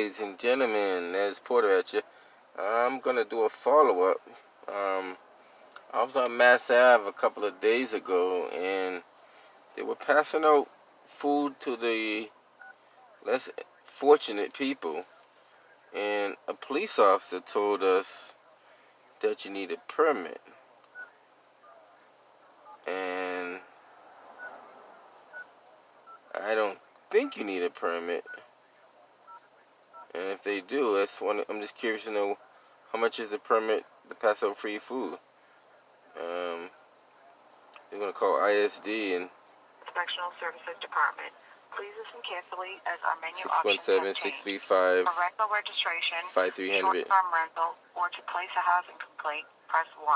ladies and gentlemen. There's Porter at you. I'm gonna do a follow-up. I was on Mass Ave a couple of days ago, and they were passing out food to the less fortunate people. And a police officer told us that you need a permit. And I don't think you need a permit. And if they do, I'm just curious to know how much is the permit to pass out free food. They're going to call ISD and Inspectional Services Department. Please listen carefully as our menu 617-635 For rental registration, 5300. short-term rental, or to place a housing complaint, press 1.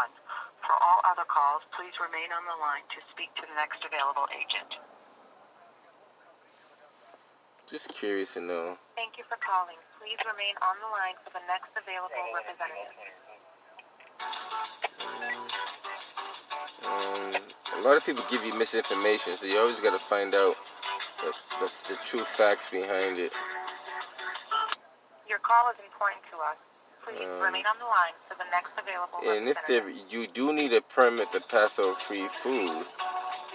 For all other calls, please remain on the line to speak to the next available agent. Just curious to know. Thank you for calling. Please remain on the line for the next available representative. A lot of people give you misinformation, so you always got to find out the true facts behind it. Your call is important to us. Please remain on the line for the next available And representative. if you do need a permit to pass out free food,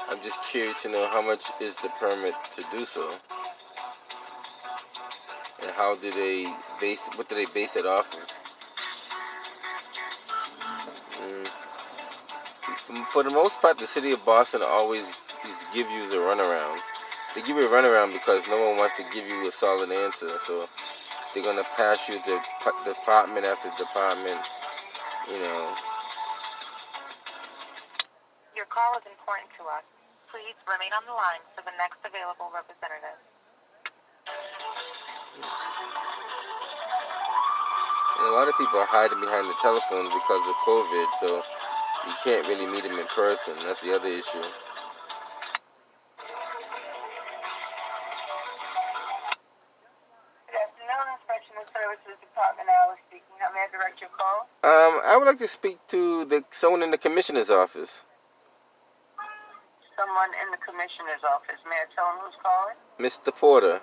I'm just curious to know how much is the permit to do so, and what do they base it off of? For the most part, the city of Boston always give you a runaround. They give you a runaround because no one wants to give you a solid answer, so they're gonna pass you to department after department, you know. Your call is important to us. Please remain on the line for the next available representative. And a lot of people are hiding behind the telephones because of COVID, so you can't really meet them in person. That's the other issue. Good afternoon, Inspectional Services Department. Alice speaking. How may I direct your call? I would like to speak to someone in the commissioner's office. Someone in the commissioner's office. May I tell him who's calling? Mr. Porter.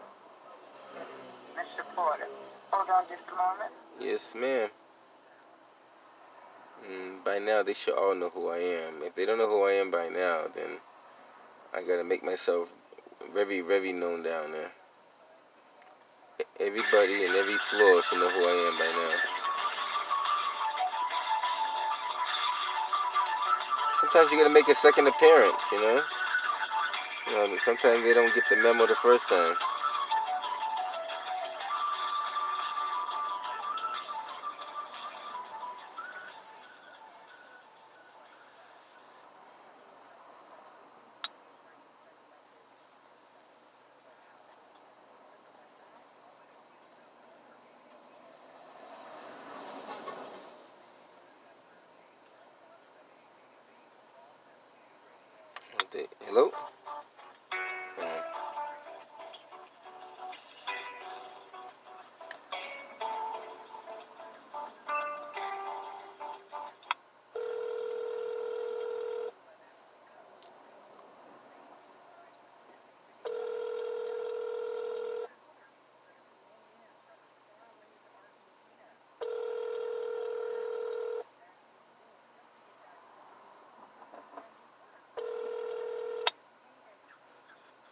Mr. Porter. Hold on just a moment. Yes, ma'am. By now, they should all know who I am. If they don't know who I am by now, then I gotta make myself very, very known down there. Everybody in every floor should know who I am by now. Sometimes you gotta make a second appearance, you know? Sometimes they don't get the memo the first time. Hello?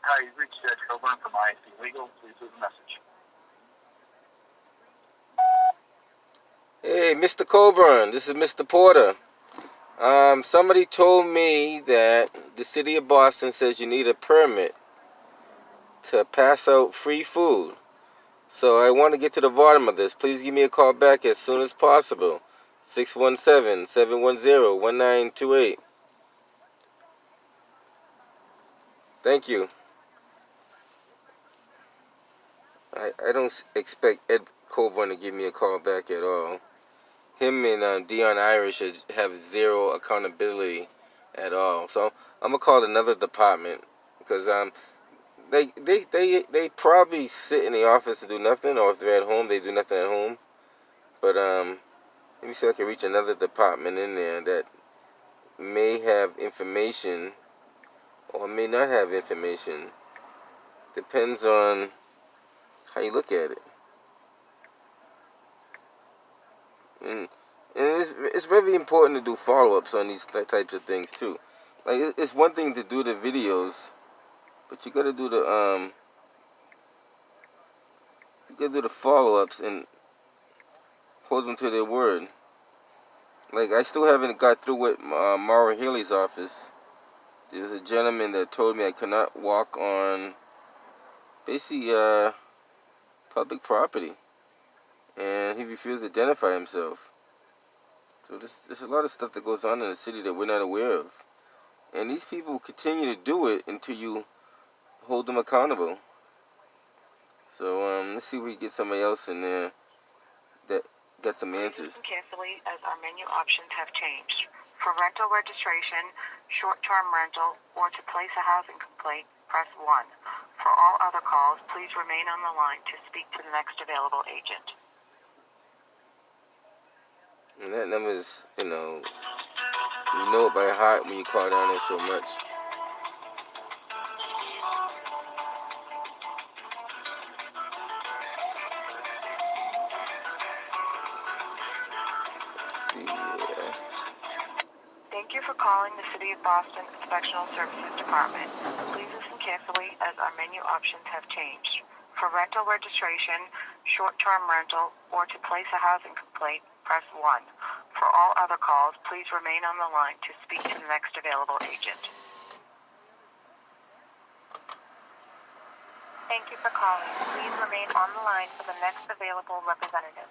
Hi, you've reached Judge Coburn from ISD Legal. Please leave a message. Hey, Mr. Coburn, this is Mr. Porter. Somebody told me that the city of Boston says you need a permit to pass out free food. So I want to get to the bottom of this. Please give me a call back as soon as possible. 617-710-1928. Thank you. I don't expect Ed Coburn to give me a call back at all. Him and Dion Irish have zero accountability at all. So I'm gonna call another department because they probably sit in the office and do nothing, or if they're at home, they do nothing at home. But let me see if I can reach another department in there that may have information or may not have information. Depends on how you look at it. and it's very important to do follow-ups on these types of things too. Like it's one thing to do the videos, but you gotta do the follow-ups and hold them to their word. Like I still haven't got through with Maura Healey's office. There's a gentleman that told me I could not walk on basically public property, and he refused to identify himself. So there's a lot of stuff that goes on in the city that we're not aware of. And these people continue to do it until you hold them accountable. So let's see if we can get somebody else in there that got some answers. Listen carefully as our menu options have changed. For rental registration, short-term rental, or to place a housing complaint, press 1. For all other calls, please remain on the line to speak to the next available agent. And that number is, you know it by heart when you call down there so much. Let's see. Thank you for calling the City of Boston Inspectional Services Department. Please listen carefully as our menu options have changed. For rental registration, short-term rental, or to place a housing complaint, press 1. For all other calls, please remain on the line to speak to the next available agent. Thank you for calling. Please remain on the line for the next available representative.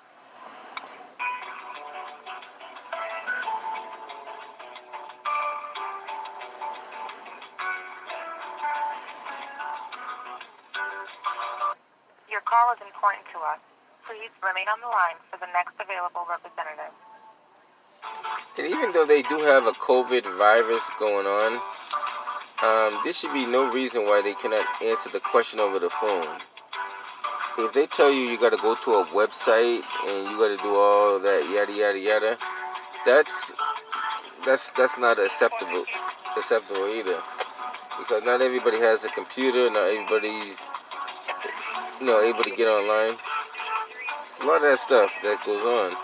Your call is important to us. Please remain on the line for the next available representative. And even though they do have a COVID virus going on, there should be no reason why they cannot answer the question over the phone. If they tell you got to go to a website and you got to do all that yada yada yada, that's not acceptable either. Because not everybody has a computer, not everybody's able to get online. There's a lot of that stuff that goes on.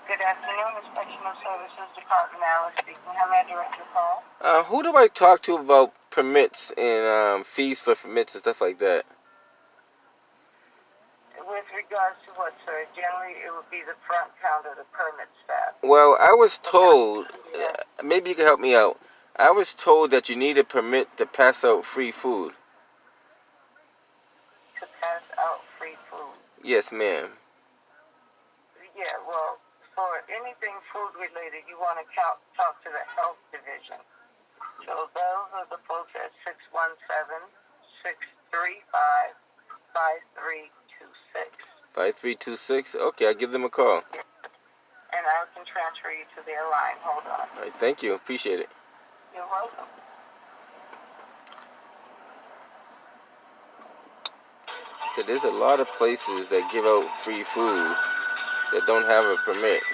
Good afternoon, Inspectional Services Department. Alice speaking. How may I direct your call? Who do I talk to about permits and fees for permits and stuff like that? With regards to what, sir? Generally, it would be the front counter, the permit staff. Well, I was told, maybe you can help me out. I was told that you need a permit to pass out free food. To pass out free food? Yes, ma'am. Yeah, well, for anything food related, you want to talk to the health division. So those are the folks at 617-635-5326. 5326? Okay, I'll give them a call. And I can transfer you to their line. Hold on. All right, thank you. Appreciate it. You're welcome. Because there's a lot of places that give out free food that don't have a permit.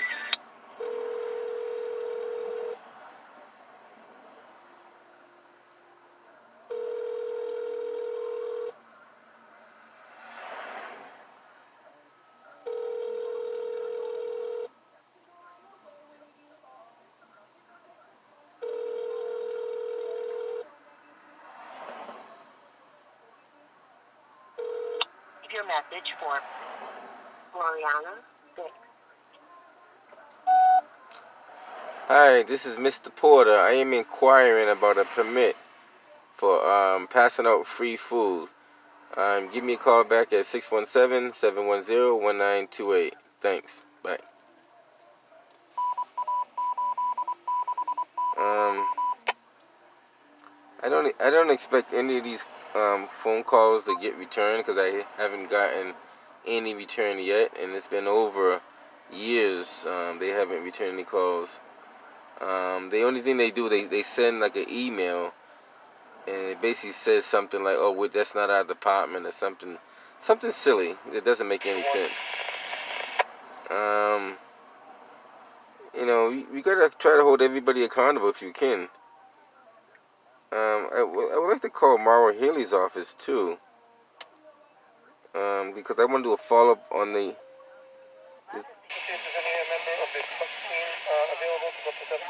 Your message for Mariana 6. Hi, this is Mr. Porter. I am inquiring about a permit for passing out free food. Give me a call back at 617-710-1928. Thanks. Bye. I don't expect any of these phone calls to get returned because I haven't gotten any return yet, and it's been over years. They haven't returned any calls. The only thing they do, they send like an email, and it basically says something like, "Oh, well, that's not our department," or something silly that doesn't make any sense. You gotta try to hold everybody accountable if you can. I would like to call Maura Healey's office too. because I want to do a follow-up on the... See if there's any member of the truck team available to go pick up.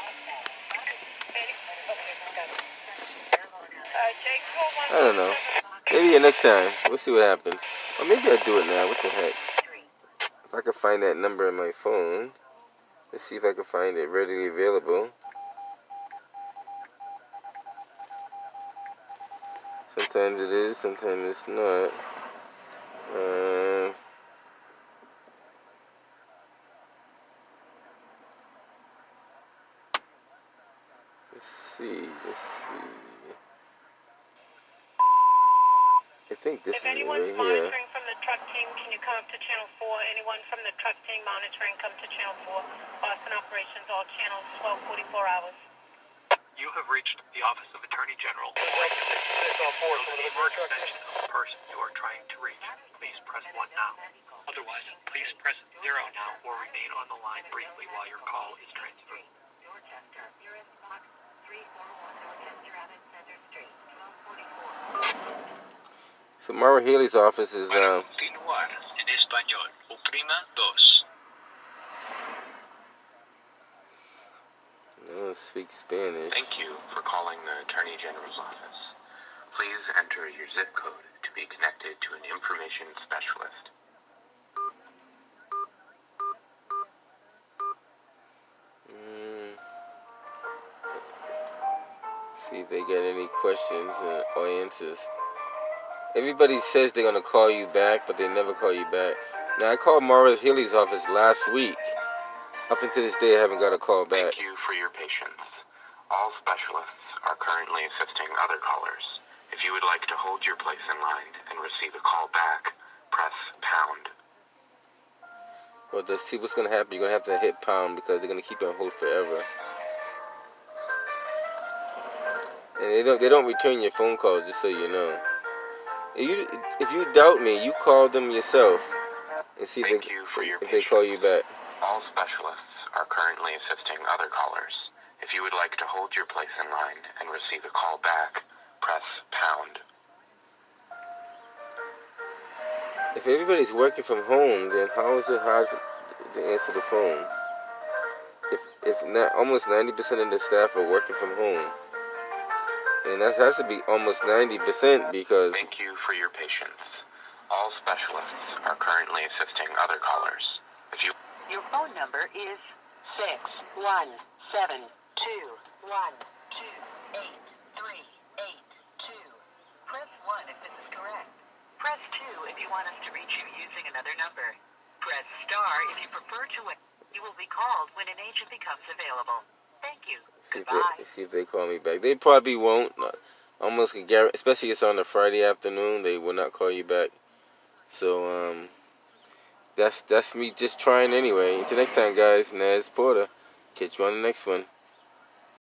I don't know. Maybe next time. We'll see what happens. Or maybe I'll do it now. What the heck? If I can find that number on my phone. Let's see if I can find it readily available. Sometimes it is, sometimes it's not. Let's see. I think this is it anyone's right here. monitoring from the truck team, can you come up to channel 4? Anyone from the truck team monitoring, come to channel 4. Boston operations, all channels, 12:44 hours. You have reached the Office of Attorney General. This on force over the For extension of the person you are trying to reach, please press 1 now. Otherwise, please press 0 now or remain on the line briefly while your call is transferred. Dorchester, nearest box 341 Dorchester Avenue Center Street, 1244. So Maura Healey's office is Para continuar en español, oprima 2. I don't speak Spanish. Thank you for calling the Attorney General's office. Please enter your zip code to be connected to an information specialist. See if they get any questions or answers. Everybody says they're gonna call you back, but they never call you back. Now I called Maura Healey's office last week. Up until this day, I haven't got a call back. Thank you for your patience. All specialists are currently assisting other callers. If you would like to hold your place in line and receive a call back, press pound. Well, let's see what's gonna happen. You're gonna have to hit pound because they're gonna keep you on hold forever. And they don't return your phone calls, just so you know. If you doubt me, you call them yourself and see Thank you for your if they call you back. All specialists are currently assisting other callers. If you would like to hold your place in line and receive a call back, press pound. If everybody's working from home, then how is it hard to answer the phone? If not, almost 90% of the staff are working from home. And that has to be almost 90% because... Thank you for your patience. All specialists are currently assisting other callers. If you... Your phone number is 61721283882. Press 1 if this is correct. Press 2 if you want us to reach you using another number. Press star if you prefer to wait. You will be called when an agent becomes available. Thank you. See if they call me back. They probably won't. Almost can guarantee, especially it's on a Friday afternoon, they will not call you back. So that's me just trying anyway. Until next time, guys. Naz Porter. Catch you on the next one.